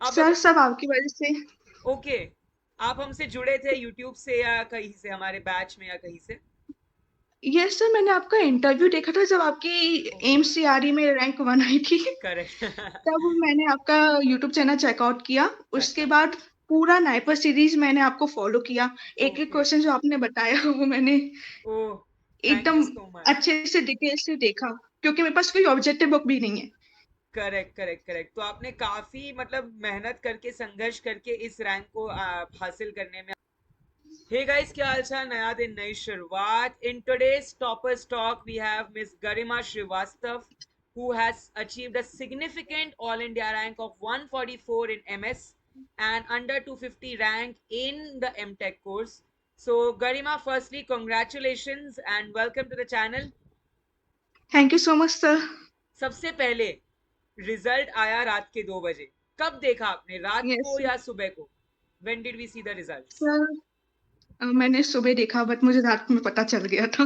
आप सर अगर सब आपकी वजह से। ओके, आप हमसे जुड़े थे यूट्यूब से या कहीं से, हमारे बैच में या कहीं से? यस सर, मैंने आपका इंटरव्यू देखा था जब आपकी ओके, एम्स सीआरई में रैंक 1 आई थी। करेक्ट। तब मैंने आपका यूट्यूब चैनल चेकआउट किया। उसके अच्छा। बाद पूरा नाइपर सीरीज मैंने आपको फॉलो किया। एक एक ओके। क्वेश्चन जो आपने बताया वो मैंने ओह, थैंक यू एकदम सो मच। अच्छे से डिटेल से देखा, क्योंकि मेरे पास कोई ऑब्जेक्टिव बुक भी नहीं है। Correct, correct, correct. तो आपने काफी मतलब मेहनत करके, संघर्ष करके इस रैंक को हासिल करने में। हे गाइस, क्या हाल चाल? नया दिन, नई शुरुआत। In today's toppers talk we have miss Garima Srivastava, who has achieved a significant all India rank of 144 in MS and under 250 rank in the MTech course. So Garima, firstly congratulations and welcome to the channel. Thank you so much sir. सबसे पहले, result आया रात के 2 बजे। कब देखा आपने, रात यस को या सुबह को? When did we see the results? Sir, मैंने सुबह देखा बट मुझे रात में पता चल गया था।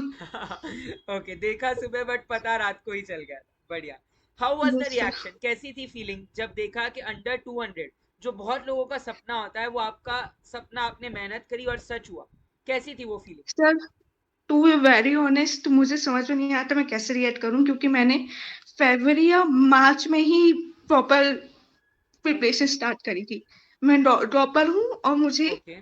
ओके, देखा सुबह बट पता रात को ही चल गया था। बढ़िया। How was the yes sir. Reaction? कैसी थी फीलिंग जब देखा कि अंडर 200, जो बहुत लोगों का सपना होता है, वो आपका सपना, आपने मेहनत करी और सच हुआ? कैसी थी वो फीलिंग? Sir to be very honest, मुझे समझ में नहीं आता मैं कैसे रिएक्ट करूं, क्योंकि मैंने फरवरी या मार्च में ही प्रॉपर प्रिपरेशन ओके। स्टार्ट करी थी। मैं ड्रॉपर हूँ और मुझे ओके।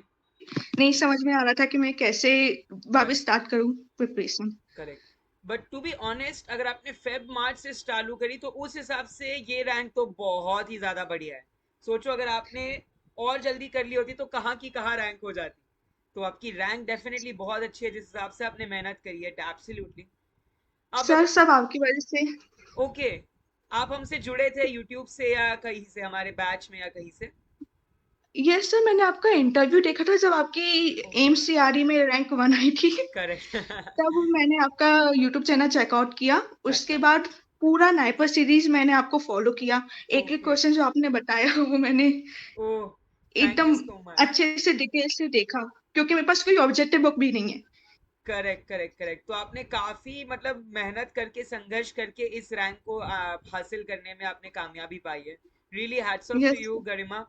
नहीं समझ में आ रहा था कि मैं कैसे बट वापस स्टार्ट करूं preparation. Correct, but to be honest, अगर आपने फेब मार्च से चालू करी तो उस हिसाब से ये रैंक तो बहुत ही ज्यादा बढ़िया है। सोचो, अगर आपने और जल्दी कर ली होती तो कहाँ की कहाँ रैंक हो जाती। तो आपकी रैंक डेफिनेटली बहुत अच्छी है जिस हिसाब से आपने मेहनत करी है, एब्सोल्युटली। अब सर अगर सब आपकी वजह से। ओके, आप हमसे जुड़े थे यूट्यूब से या कहीं से, हमारे बैच में या कहीं से? यस सर, मैंने आपका इंटरव्यू देखा था जब आपकी ओके, एम्स सीआरई में रैंक 1 आई थी। करेक्ट। तब मैंने आपका यूट्यूब चैनल चेकआउट किया। उसके अच्छा। बाद पूरा नाइपर सीरीज मैंने आपको फॉलो किया। एक एक ओके। क्वेश्चन जो आपने बताया वो मैंने ओह, थैंक यू एकदम सो मच। अच्छे से डिटेल से देखा, क्योंकि मेरे पास कोई ऑब्जेक्टिव बुक भी नहीं है। Correct, correct, correct. तो आपने काफी मतलब मेहनत करके, संघर्ष करके इस रैंक को हासिल करने में आपने कामयाबी पाई है। Really hats off to yes, you Garima.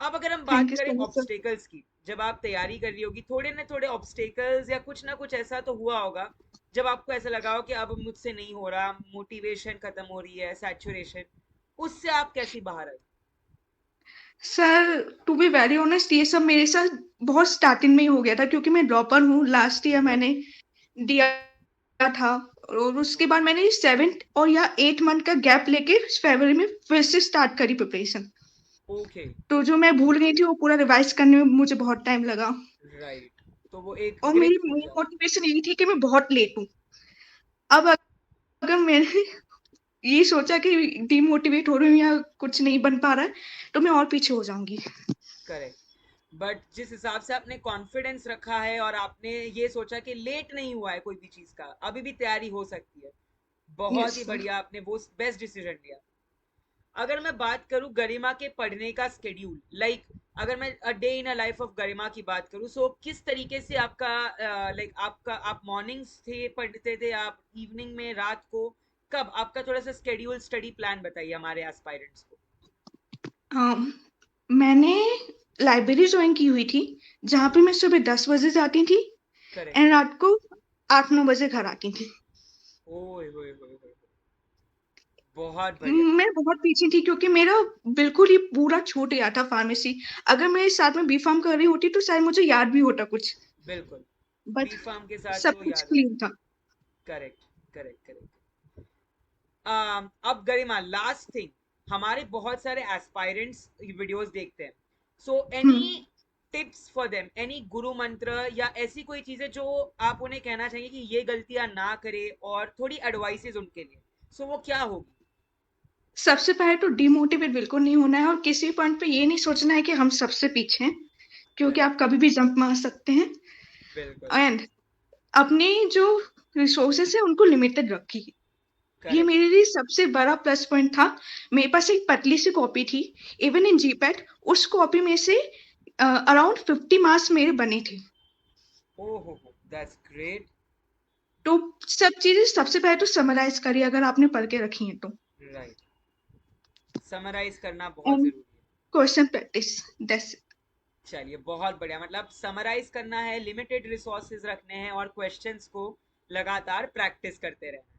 अब अगर हम बात थैंक यू करें सो मच सर। ऑब्स्टेकल्स की, जब आप तैयारी कर रही होगी, थोड़े ना थोड़े ऑब्स्टेकल्स या कुछ ना कुछ ऐसा तो हुआ होगा जब आपको ऐसा लगा हो कि अब मुझसे नहीं हो रहा, मोटिवेशन खत्म हो रही है, सैचुरेशन। उससे आप कैसी बाहर आई? Sir to be very honest, ये सब मेरे साथ बहुत स्टार्टिंग में ही हो गया था, क्योंकि मैं ड्रॉपर हूँ। Last year okay. मैंने दिया था, और उसके बाद मैंने 7 और या 8 मंथ का गैप लेके फरवरी में फिर से स्टार्ट करी प्रिपरेशन। ओके। तो जो मैं भूल गई थी वो पूरा रिवाइज करने में मुझे बहुत टाइम लगा। राइट। तो वो एक और ग्रिप मेरी हो मेन जाती मोटिवेशन यही थी कि मैं बहुत लेट हूँ। अब अगर मैंने ये सोचा कि डिमोटिवेट हो रही हूँ या कुछ नहीं बन पा रहा है, तो मैं और पीछे हो जाऊंगी। है। करेक्ट। बट जिस हिसाब से आपने कॉन्फिडेंस रखा है और आपने ये सोचा कि लेट नहीं हुआ है कोई भी चीज का, अभी भी तैयारी हो सकती है, बहुत यस ही सर। बढ़िया, आपने वो बेस्ट डिसीजन लिया। अगर मैं बात करूं गरिमा के पढ़ने का स्केड्यूल, लाइक अगर मैं a day in a life of Garima की बात करूं, सो किस तरीके से आपका, लाइक आपका, आप मॉर्निंग्स थे पढ़ते थे, आप इवनिंग में, रात को, कब आपका थोड़ा सा स्केड्यूल, स्टडी प्लान बताइए हमारे एस्पायरेंट्स को। मैंने लाइब्रेरी ज्वाइन की हुई थी, जहाँ पे मैं ओके। सुबह 10 बजे जाती थी करेक्ट। एंड रात को 8-9 बजे घर आती थी। ओए होए होए होए, बहुत बढ़िया। मैं बहुत पीछे थी, क्योंकि मेरा बिल्कुल ही पूरा छूट गया था फार्मेसी। अगर मैं साथ में बी फार्म कर रही होती तो शायद मुझे याद भी होता कुछ। बिल्कुल। बट बी फार्म के साथ सब तो कुछ याद क्लीन रहता। था। Correct, correct, correct. अब गरिमा, लास्ट थिंग, हमारे बहुत सारे एस्पायरेंट्स वीडियोस देखते हैं, so any hmm tips for them, any गुरु मंत्र या ऐसी कोई चीजें जो आप उन्हें कहना चाहिए कि ये गलतियां ना करे, और थोड़ी एडवाइसेस उनके लिए, सो वो क्या होगी? सबसे पहले तो डिमोटिवेट बिल्कुल नहीं होना है, और किसी पॉइंट पे ये नहीं सोचना है कि हम सबसे पीछे हैं, क्योंकि करेक्ट। आप कभी भी जंप मार सकते हैं। बिल्कुल। एंड अपने जो रिसोर्सेस है उनको लिमिटेड रखिए। ये करेक्ट। मेरे लिए सबसे बड़ा प्लस पॉइंट था। मेरे पास एक पतली सी कॉपी थी, इवन इन जीपैट। उस कॉपी में से अराउंड 50 मार्क्स मेरे बने थे। ओह हो, दैट्स ग्रेट। तो सब चीजें सबसे पहले तो समराइज करिए, अगर आपने पढ़ के रखी है तो। राइट, समराइज करना बहुत एंड जरूरी है। क्वेश्चन प्रैक्टिस, दैट्स चलिए बहुत बढ़िया, मतलब समराइज करना है, लिमिटेड रिसोर्सेज रखने हैं और क्वेश्चंस को लगातार प्रैक्टिस करते रहना है।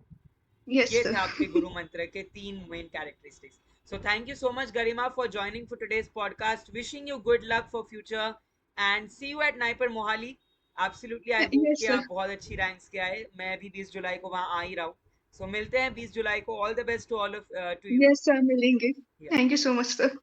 यस ये थे सर। आपके गुरु मंत्र के 3 main characteristics. So thank you so much Garima for joining for today's podcast, wishing you good luck for future and see you at NIPER Mohali. Absolutely I hope yes कि सर। आप बहुत अच्छी रैंक्स के आए, मैं भी 20 जुलाई को वहां आ ही रहा हूँ। सो मिलते हैं 20 जुलाई को। All the best to all of to you. Yes sir, मिलेंगे। Thank you so much sir.